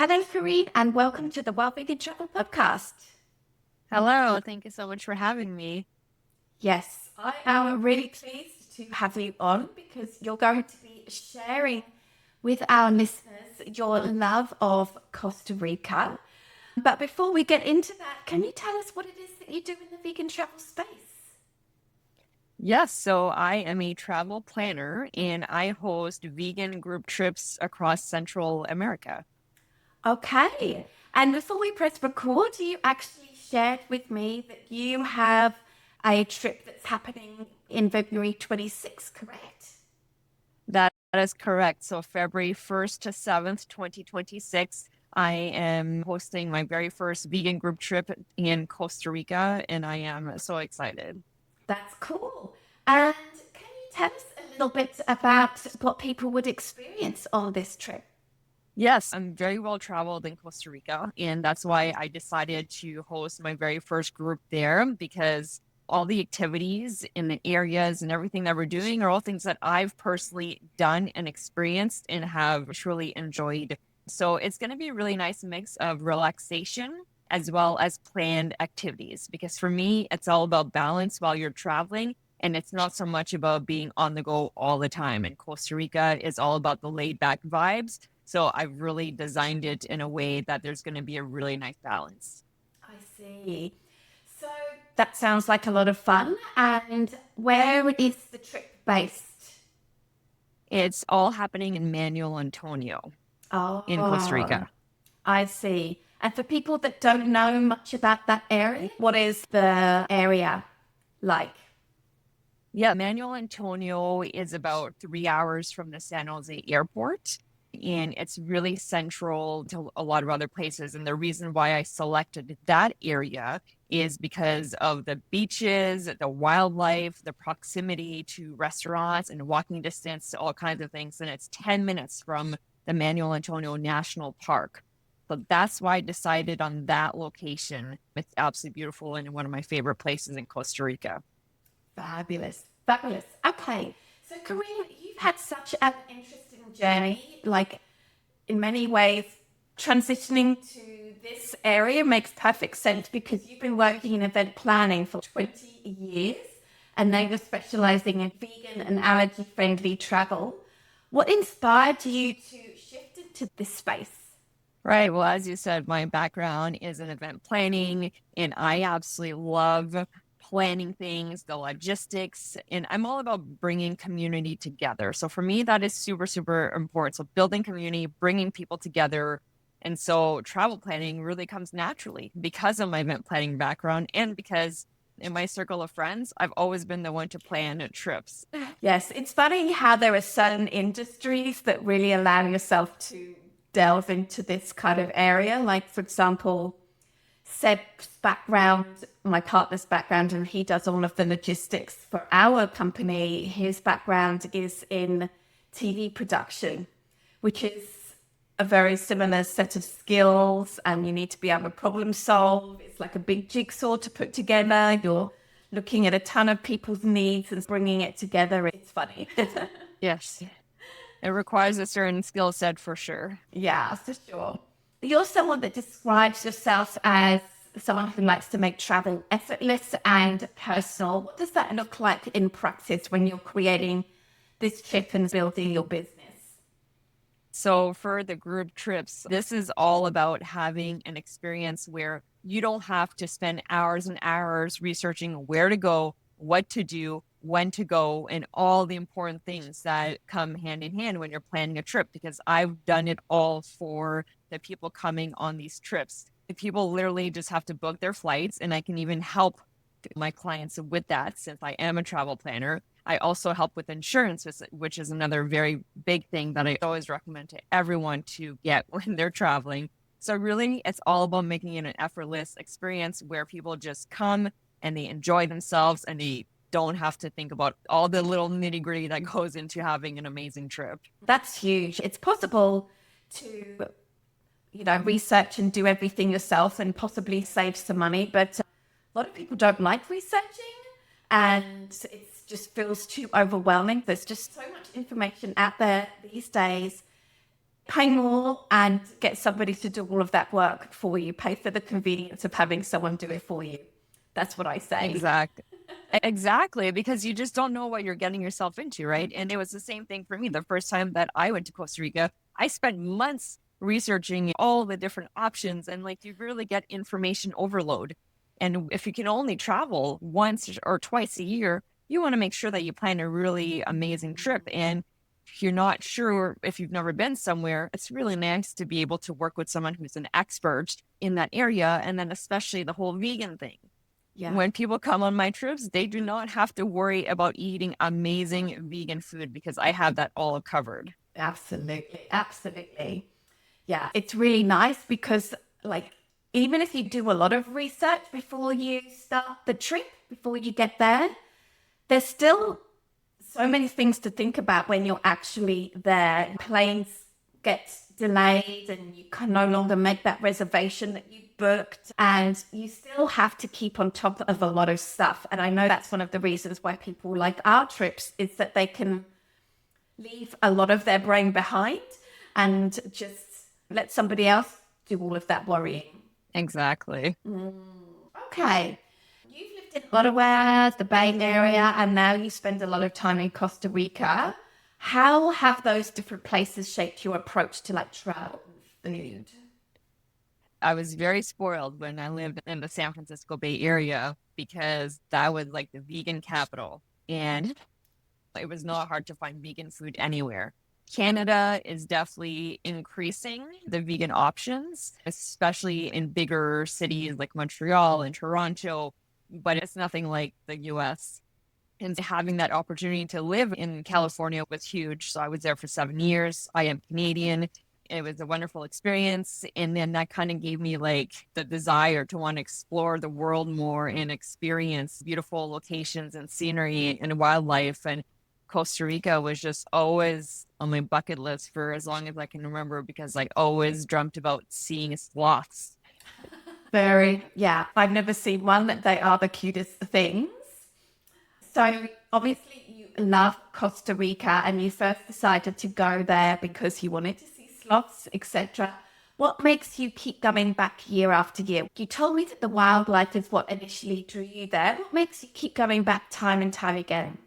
Hello, Karine, and welcome to the Wild Vegan Travel Podcast. Hello, thank you so much for having me. Yes, I am really pleased to have you on because you're going to be sharing with our listeners your love of Costa Rica. But before we get into that, can you tell us what it is that you do in the vegan travel space? Yes, so I am a travel planner and I host vegan group trips across Central America. Okay, and before we press record, you actually shared with me that you have a trip that's happening in February 26th, correct? That is correct. So February 1st to 7th, 2026, I am hosting my very first vegan group trip in Costa Rica, and I am so excited. That's cool. And can you tell us a little bit about what people would experience on this trip? Yes, I'm very well traveled in Costa Rica, and that's why I decided to host my very first group there because all the activities in the areas and everything that we're doing are all things that I've personally done and experienced and have truly enjoyed. So it's going to be a really nice mix of relaxation as well as planned activities because for me, it's all about balance while you're traveling. And it's not so much about being on the go all the time. And Costa Rica is all about the laid back vibes. So I've really designed it in a way that there's going to be a really nice balance. I see. So that sounds like a lot of fun. And where is the trip based? It's all happening in Manuel Antonio in Costa Oh, Rica. I see. And for people that don't know much about that area, what is the area like? Yeah, Manuel Antonio is about 3 hours from the San Jose airport, and it's really central to a lot of other places. And the reason why I selected that area is because of the beaches, the wildlife, the proximity to restaurants, and walking distance to all kinds of things. And it's 10 minutes from the Manuel Antonio National Park. So that's why I decided on that location. It's absolutely beautiful and one of my favorite places in Costa Rica. Fabulous. Fabulous. Okay. So, Kareem, you've had such an interesting journey. Like, in many ways, transitioning to this area makes perfect sense because you've been working in event planning for 20 years and now you're specializing in vegan and allergy friendly travel. What inspired you to shift into this space? Right. Well, as you said, my background is in event planning, and I absolutely love planning things, the logistics, and I'm all about bringing community together. So for me, that is super, super important. So building community, bringing people together. And so travel planning really comes naturally because of my event planning background and because in my circle of friends, I've always been the one to plan trips. Yes, it's funny how there are certain industries that really allow yourself to delve into this kind of area. Like, for example, Seb's background, my partner's background, and he does all of the logistics for our company. His background is in TV production, which is a very similar set of skills, and you need to be able to problem solve. It's like a big jigsaw to put together. You're looking at a ton of people's needs and bringing it together. It's funny. Yes, it requires a certain skill set for sure. Yeah, for sure. You're someone that describes yourself as someone who likes to make travel effortless and personal. What does that look like in practice when you're creating this trip and building your business? So for the group trips, this is all about having an experience where you don't have to spend hours and hours researching where to go, what to do, when to go, and all the important things that come hand in hand when you're planning a trip, because I've done it all for the people coming on these trips. The people literally just have to book their flights, and I can even help my clients with that since I am a travel planner. I also help with insurance, which is another very big thing that I always recommend to everyone to get when they're traveling. So really, it's all about making it an effortless experience where people just come and they enjoy themselves and they don't have to think about all the little nitty gritty that goes into having an amazing trip. That's huge. It's possible to, research and do everything yourself and possibly save some money, but a lot of people don't like researching and it just feels too overwhelming. There's just so much information out there these days. pay more and get somebody to do all of that work for you. Pay for the convenience of having someone do it for you. That's what I say. Exactly. Exactly, because you just don't know what you're getting yourself into, right? And it was the same thing for me. The first time that I went to Costa Rica, I spent months researching all the different options, and like you really get information overload. And if you can only travel once or twice a year, you want to make sure that you plan a really amazing trip. And if you're not sure, if you've never been somewhere, it's really nice to be able to work with someone who's an expert in that area. And then especially the whole vegan thing. Yeah. When people come on my trips, they do not have to worry about eating amazing vegan food because I have that all covered. Absolutely. Absolutely. Yeah. It's really nice because, like, even if you do a lot of research before you start the trip, before you get there, there's still so many things to think about when you're actually there. Planes get delayed and you can no longer make that reservation that you booked, and you still have to keep on top of a lot of stuff. And I know that's one of the reasons why people like our trips, is that they can leave a lot of their brain behind and just let somebody else do all of that worrying. Exactly. Okay. You've lived in Ottawa, the Bay Area, and now you spend a lot of time in Costa Rica. How have those different places shaped your approach to like travel and food? I was very spoiled when I lived in the San Francisco Bay Area because that was like the vegan capital. And it was not hard to find vegan food anywhere. Canada is definitely increasing the vegan options, especially in bigger cities like Montreal and Toronto, but it's nothing like the US. And having that opportunity to live in California was huge. So I was there for 7 years. I am Canadian. It was a wonderful experience. And then that kind of gave me like the desire to want to explore the world more and experience beautiful locations and scenery and wildlife. And Costa Rica was just always on my bucket list for as long as I can remember because I always dreamt about seeing sloths. Very, yeah. I've never seen one. They are the cutest things. So obviously you love Costa Rica and you first decided to go there because you wanted to see sloths, etc. What makes you keep coming back year after year? You told me that the wildlife is what initially drew you there. What makes you keep coming back time and time again?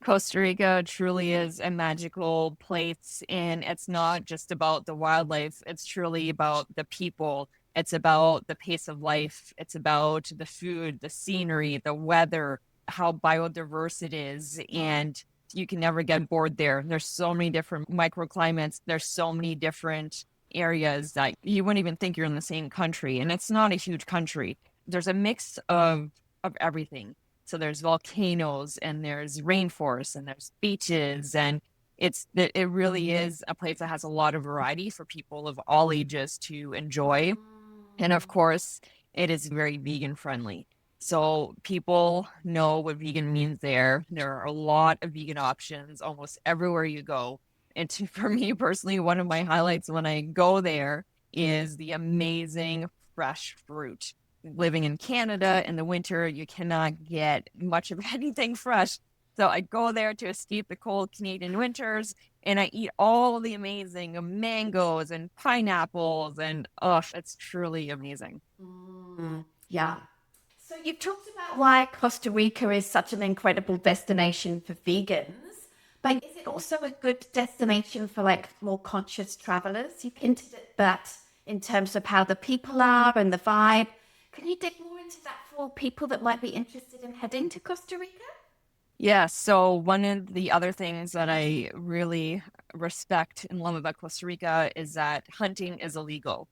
Costa Rica truly is a magical place, and it's not just about the wildlife. It's truly about the people. It's about the pace of life. It's about the food, the scenery, the weather, how biodiverse it is. And you can never get bored there. There's so many different microclimates. There's so many different areas that you wouldn't even think you're in the same country. And it's not a huge country. There's a mix of everything. So there's volcanoes and there's rainforests and there's beaches, and it really is a place that has a lot of variety for people of all ages to enjoy. And of course, it is very vegan friendly. So people know what vegan means there. There are a lot of vegan options almost everywhere you go. And for me personally, one of my highlights when I go there is the amazing fresh fruit. Living in Canada in the winter, you cannot get much of anything fresh. So I go there to escape the cold Canadian winters and I eat all the amazing mangoes and pineapples, and oh, it's truly amazing. Yeah. So you've talked about why Costa Rica is such an incredible destination for vegans, but is it also a good destination for like more conscious travelers? You've hinted at that in terms of how the people are and the vibe. Can you dig more into that for people that might be interested in heading to Costa Rica? Yeah, so one of the other things that I really respect and love about Costa Rica is that hunting is illegal.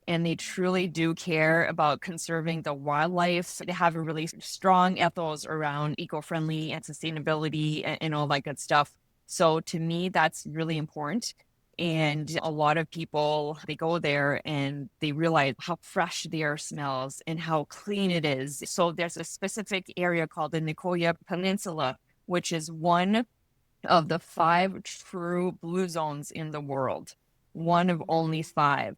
And they truly do care about conserving the wildlife. They have a really strong ethos around eco-friendly and sustainability and all that good stuff. So to me, that's really important. And a lot of people, they go there and they realize how fresh the air smells and how clean it is. So there's a specific area called the Nicoya Peninsula, which is one of the 5 true blue zones in the world, one of only 5.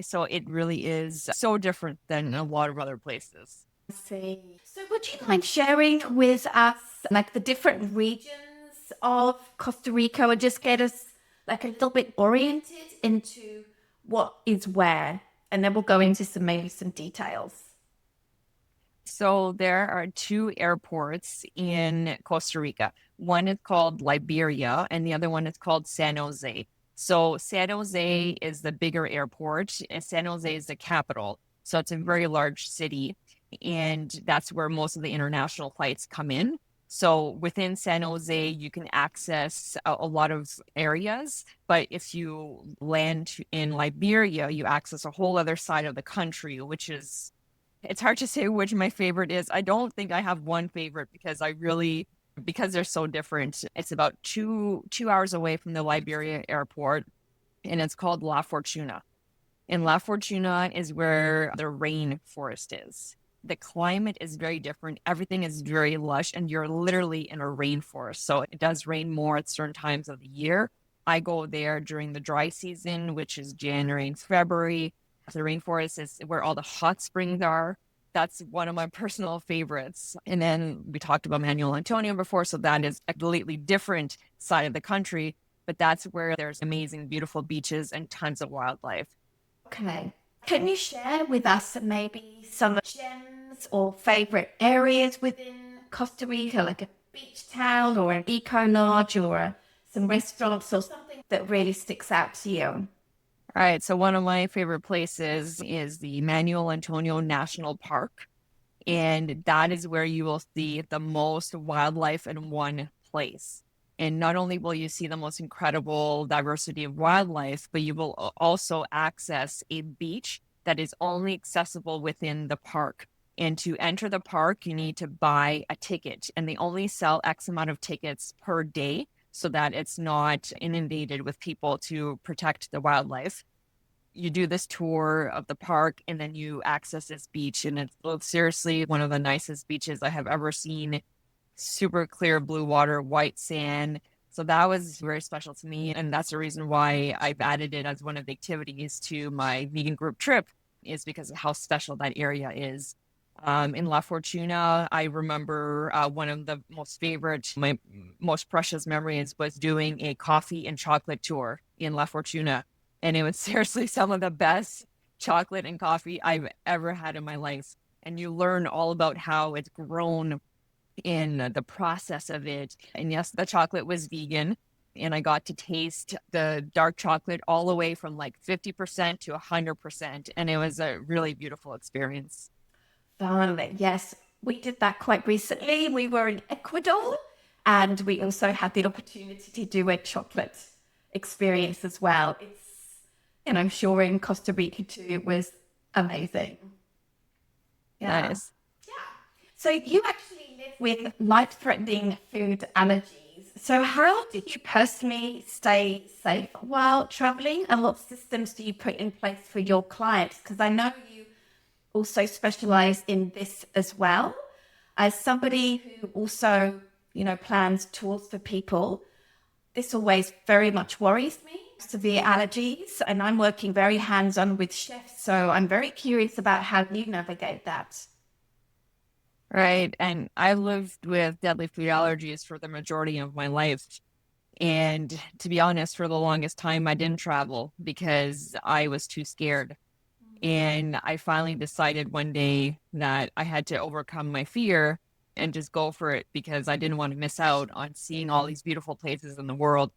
So it really is so different than a lot of other places. I see. So would you mind sharing with us like the different regions of Costa Rica, or just get us like a little bit oriented into what is where, and then we'll go into maybe some details. So there are two airports in Costa Rica. One is called Liberia, and the other one is called San Jose. So San Jose is the bigger airport, and San Jose is the capital. So it's a very large city, and that's where most of the international flights come in. So within San Jose, you can access a lot of areas, but if you land in Liberia, you access a whole other side of the country, which is it's hard to say which my favorite is. I don't think I have one favorite because they're so different. It's about two hours away from the Liberia airport, and it's called La Fortuna. And La Fortuna is where the rainforest is. The climate is very different. Everything is very lush, and you're literally in a rainforest. So it does rain more at certain times of the year. I go there during the dry season, which is January and February. The rainforest is where all the hot springs are. That's one of my personal favorites. And then we talked about Manuel Antonio before, so that is a completely different side of the country, but that's where there's amazing, beautiful beaches and tons of wildlife. Okay. Can you share with us maybe some gems or favorite areas within Costa Rica, like a beach town or an eco lodge or some restaurants or something that really sticks out to you? All right, so one of my favorite places is the Manuel Antonio National Park, and that is where you will see the most wildlife in one place. And not only will you see the most incredible diversity of wildlife, but you will also access a beach that is only accessible within the park. And to enter the park, you need to buy a ticket, and they only sell X amount of tickets per day so that it's not inundated with people to protect the wildlife. You do this tour of the park, and then you access this beach, and it's seriously one of the nicest beaches I have ever seen. Super clear blue water, white sand. So that was very special to me. And that's the reason why I've added it as one of the activities to my vegan group trip, is because of how special that area is. In La Fortuna, I remember one of my most precious memories was doing a coffee and chocolate tour in La Fortuna. And it was seriously some of the best chocolate and coffee I've ever had in my life. And you learn all about how it's grown in the process of it. And yes, the chocolate was vegan, and I got to taste the dark chocolate all the way from like 50% to 100%. And it was a really beautiful experience. Yes, we did that quite recently. We were in Ecuador, and we also had the opportunity to do a chocolate experience as well. And I'm sure in Costa Rica too, it was amazing. Yeah. Nice. Yeah. So you actually live with life-threatening food allergies. So how did you personally stay safe while traveling? And what systems do you put in place for your clients? Because I know you also specialize in this as well. As somebody who also, plans tours for people, this always very much worries me, severe allergies, and I'm working very hands-on with chefs. So I'm very curious about how you navigate that. Right. And I lived with deadly food allergies for the majority of my life. And to be honest, for the longest time, I didn't travel because I was too scared. And I finally decided one day that I had to overcome my fear and just go for it because I didn't want to miss out on seeing all these beautiful places in the world.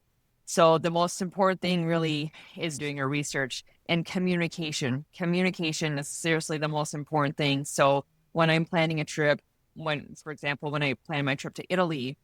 So the most important thing really is doing your research and communication. Communication is seriously the most important thing. So when I'm planning a trip, for example, when I planned my trip to Italy,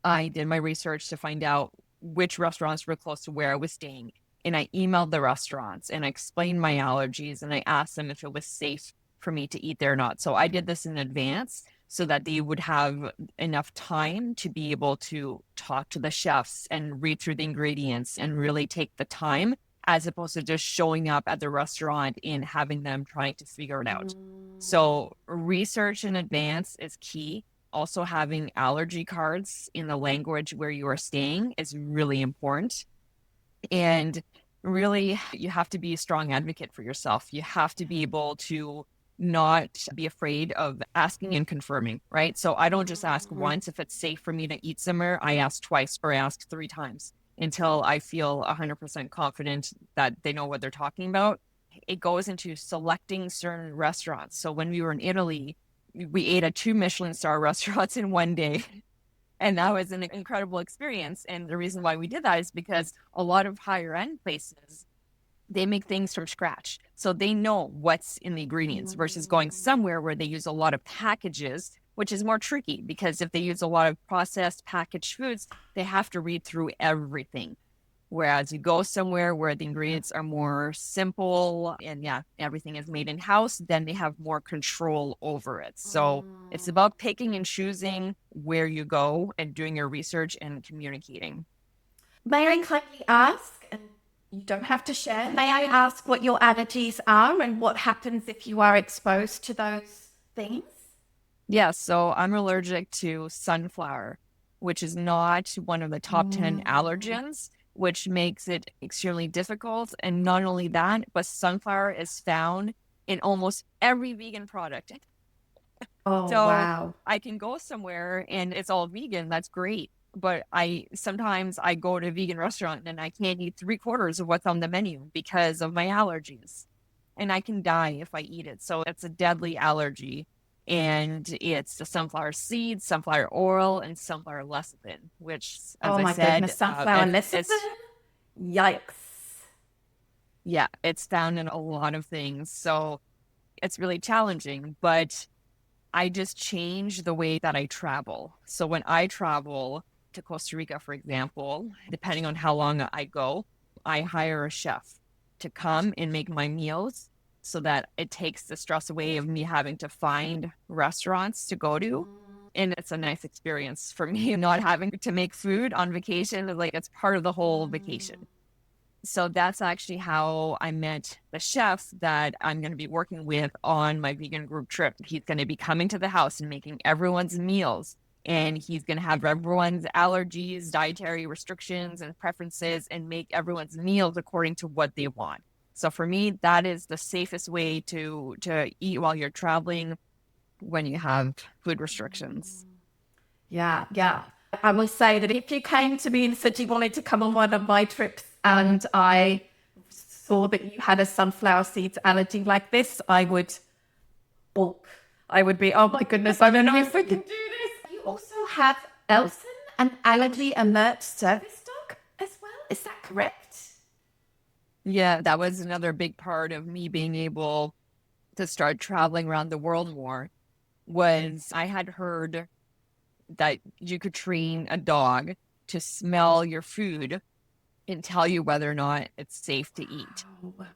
I did my research to find out which restaurants were close to where I was staying. And I emailed the restaurants and I explained my allergies and I asked them if it was safe for me to eat there or not. So I did this in advance so that they would have enough time to be able to talk to the chefs and read through the ingredients and really take the time, as opposed to just showing up at the restaurant and having them trying to figure it out. So research in advance is key. Also, having allergy cards in the language where you are staying is really important. And really, you have to be a strong advocate for yourself. You have to be able to not be afraid of asking and confirming, right? So I don't just ask once if it's safe for me to eat somewhere. I ask twice or I ask 3 times until I feel 100% confident that they know what they're talking about. It goes into selecting certain restaurants. So when we were in Italy, we ate at 2 Michelin star restaurants in one day. And that was an incredible experience. And the reason why we did that is because a lot of higher end places, they make things from scratch. So they know what's in the ingredients versus going somewhere where they use a lot of packages, which is more tricky because if they use a lot of processed packaged foods, they have to read through everything. Whereas you go somewhere where the ingredients are more simple and yeah, everything is made in house, then they have more control over it. So it's about picking and choosing where you go and doing your research and communicating. May I kindly ask, and you don't have to share, may I ask what your allergies are and what happens if you are exposed to those things? Yeah, so I'm allergic to sunflower, which is not one of the top 10 allergens, which makes it extremely difficult. And not only that, but sunflower is found in almost every vegan product. Oh, So wow. I can go somewhere and it's all vegan. That's great. But sometimes I go to a vegan restaurant and I can't eat 3/4 of what's on the menu because of my allergies. And I can die if I eat it. So it's a deadly allergy. And it's the sunflower seeds, sunflower oil, and sunflower lecithin, which, as Oh I my goodness, said, sunflower lecithin? it's Yikes. yeah, it's found in a lot of things. So it's really challenging. But I just change the way that I travel. So when I travel to Costa Rica, for example, depending on how long I go, I hire a chef to come and make my meals so that it takes the stress away of me having to find restaurants to go to. And it's a nice experience for me not having to make food on vacation. Like it's part of the whole vacation. So that's actually how I met the chef that I'm going to be working with on my vegan group trip. He's going to be coming to the house and making everyone's meals. And he's going to have everyone's allergies, dietary restrictions, and preferences and make everyone's meals according to what they want. So for me, that is the safest way to eat while you're traveling when you have food restrictions. Yeah, yeah. I will say that if you came to me and said you wanted to come on one of my trips and I saw that you had a sunflower seeds allergy like this, I would balk. I would be, oh my goodness, I don't know if we can do this. You also have Elson, an allergy alert service dog as well. Is that correct? Yeah, that was another big part of me being able to start traveling around the world more was I had heard that you could train a dog to smell your food and tell you whether or not it's safe to eat.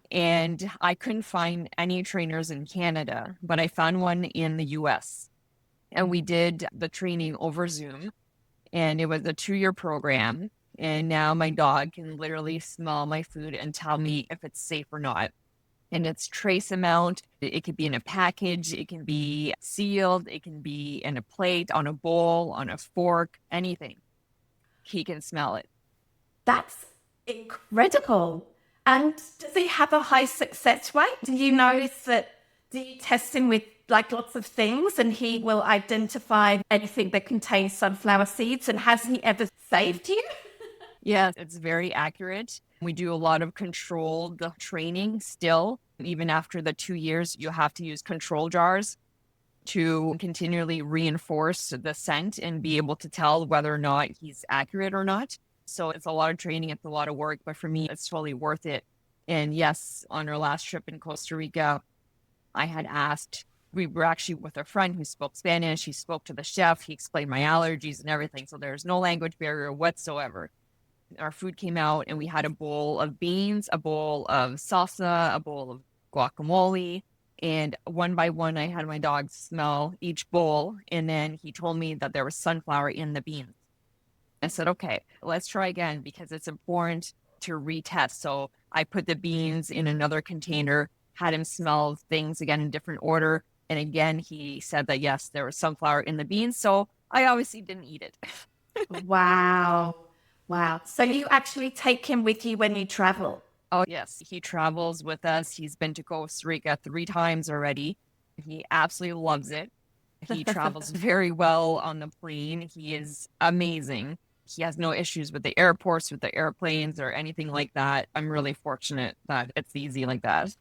And I couldn't find any trainers in Canada, but I found one in the US. And we did the training over Zoom, and it was a 2-year program. And now my dog can literally smell my food and tell me if it's safe or not. And it's trace amount. It could be in a package. It can be sealed. It can be in a plate, on a bowl, on a fork, anything. He can smell it. That's incredible. And does he have a high success rate? Do you notice that, do you test him with like lots of things and he will identify anything that contains sunflower seeds? And has he ever saved you? Yes, it's very accurate. We do a lot of controlled training still. Even after the 2 years, you have to use control jars to continually reinforce the scent and be able to tell whether or not he's accurate or not. So it's a lot of training, it's a lot of work, but for me, it's totally worth it. And yes, on our last trip in Costa Rica, I had asked, we were actually with a friend who spoke Spanish. He spoke to the chef. He explained my allergies and everything. So there's no language barrier whatsoever. Our food came out and we had a bowl of beans, a bowl of salsa, a bowl of guacamole. And one by one, I had my dog smell each bowl. And then he told me that there was sunflower in the beans. I said, okay, let's try again because it's important to retest. So I put the beans in another container, had him smell things again in different order. And again, he said that, yes, there was sunflower in the beans. So I obviously didn't eat it. Wow. Wow. So you actually take him with you when you travel? Oh, yes. He travels with us. He's been to Costa Rica 3 times already. He absolutely loves it. He travels very well on the plane. He is amazing. He has no issues with the airports, with the airplanes, or anything like that. I'm really fortunate that it's easy like that.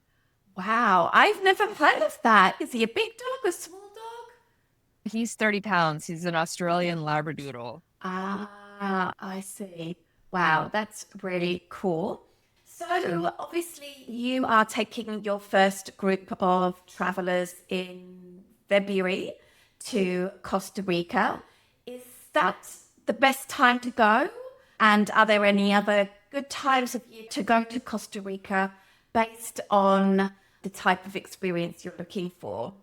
Wow, I've never heard of that. Is he a big dog, a small dog? He's 30 pounds. He's an Australian Labradoodle. Ah, I see. Wow, that's really cool. So, obviously, you are taking your first group of travelers in February to Costa Rica. Is that the best time to go? And are there any other good times of year to go to Costa Rica based on the type of experience you're looking for?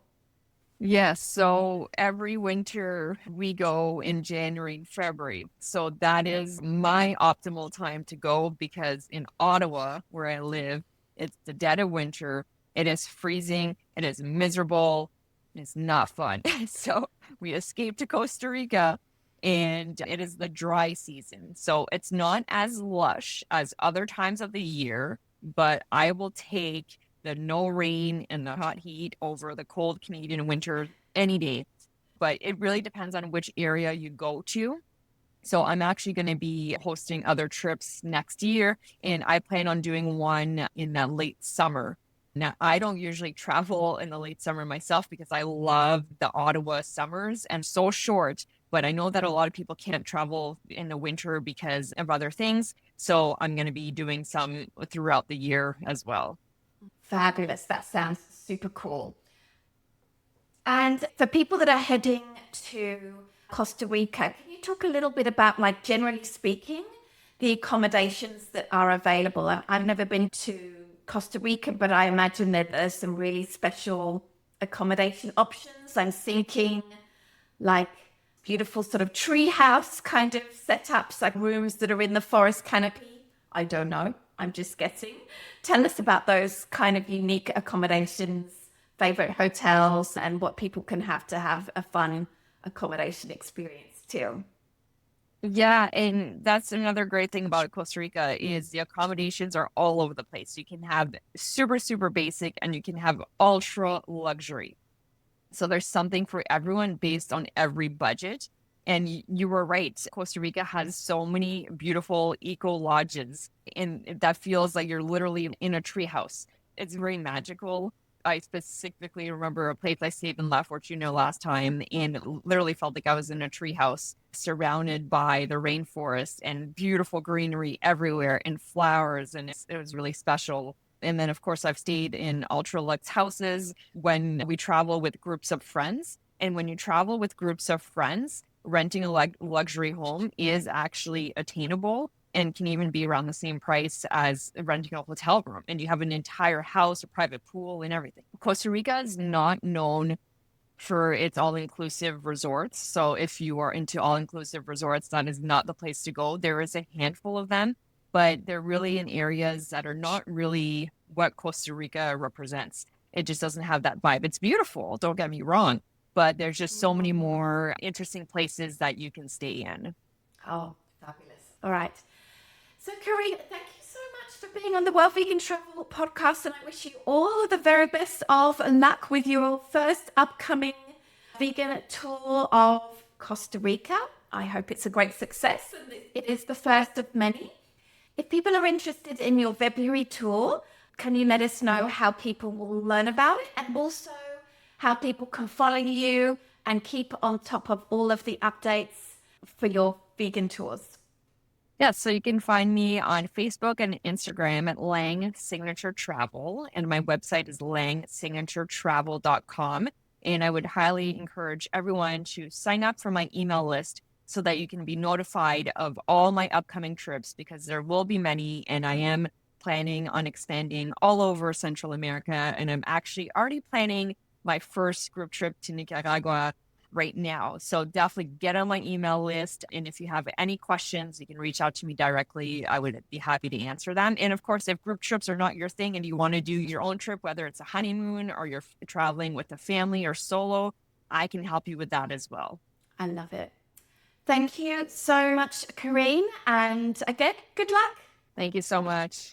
Yes, so every winter we go in January and February. So that is my optimal time to go because in Ottawa, where I live, it's the dead of winter. It is freezing. It is miserable. It's not fun. So we escape to Costa Rica and it is the dry season. So it's not as lush as other times of the year, but I will take the no rain and the hot heat over the cold Canadian winter any day. But it really depends on which area you go to. So I'm actually going to be hosting other trips next year, and I plan on doing one in the late summer. Now, I don't usually travel in the late summer myself because I love the Ottawa summers and so short, but I know that a lot of people can't travel in the winter because of other things. So I'm going to be doing some throughout the year as well. Fabulous. That sounds super cool. And for people that are heading to Costa Rica, can you talk a little bit about, like, generally speaking, the accommodations that are available? I've never been to Costa Rica, but I imagine that there's some really special accommodation options. I'm thinking like beautiful sort of tree house kind of setups, like rooms that are in the forest canopy. I don't know. I'm just guessing. Tell us about those kind of unique accommodations, favorite hotels, and what people can have to have a fun accommodation experience too. Yeah, and that's another great thing about Costa Rica is the accommodations are all over the place. You can have super, super basic and you can have ultra luxury. So there's something for everyone based on every budget. And you were right. Costa Rica has so many beautiful eco lodges, and that feels like you're literally in a treehouse. It's very magical. I specifically remember a place I stayed in La Fortuna last time, and it literally felt like I was in a treehouse surrounded by the rainforest and beautiful greenery everywhere and flowers. And it was really special. And then, of course, I've stayed in ultra luxe houses when we travel with groups of friends. And when you travel with groups of friends, renting a luxury home is actually attainable and can even be around the same price as renting a hotel room. And you have an entire house, a private pool, and everything. Costa Rica is not known for its all-inclusive resorts. So if you are into all-inclusive resorts, that is not the place to go. There is a handful of them, but they're really in areas that are not really what Costa Rica represents. It just doesn't have that vibe. It's beautiful, don't get me wrong, but there's just so many more interesting places that you can stay in. Oh, fabulous. All right. So, Karine, thank you so much for being on the Well Vegan Travel podcast, and I wish you all the very best of luck with your first upcoming vegan tour of Costa Rica. I hope it's a great success, and it is the first of many. If people are interested in your February tour, can you let us know how people will learn about it, and also how people can follow you and keep on top of all of the updates for your vegan tours? Yeah, so you can find me on Facebook and Instagram at Lang Signature Travel, and my website is langsignaturetravel.com. And I would highly encourage everyone to sign up for my email list so that you can be notified of all my upcoming trips because there will be many, and I am planning on expanding all over Central America. And I'm actually already planning my first group trip to Nicaragua right now. So definitely get on my email list. And if you have any questions, you can reach out to me directly. I would be happy to answer them. And of course, if group trips are not your thing and you want to do your own trip, whether it's a honeymoon or you're traveling with a family or solo, I can help you with that as well. I love it. Thank you so much, Karine. And again, good luck. Thank you so much.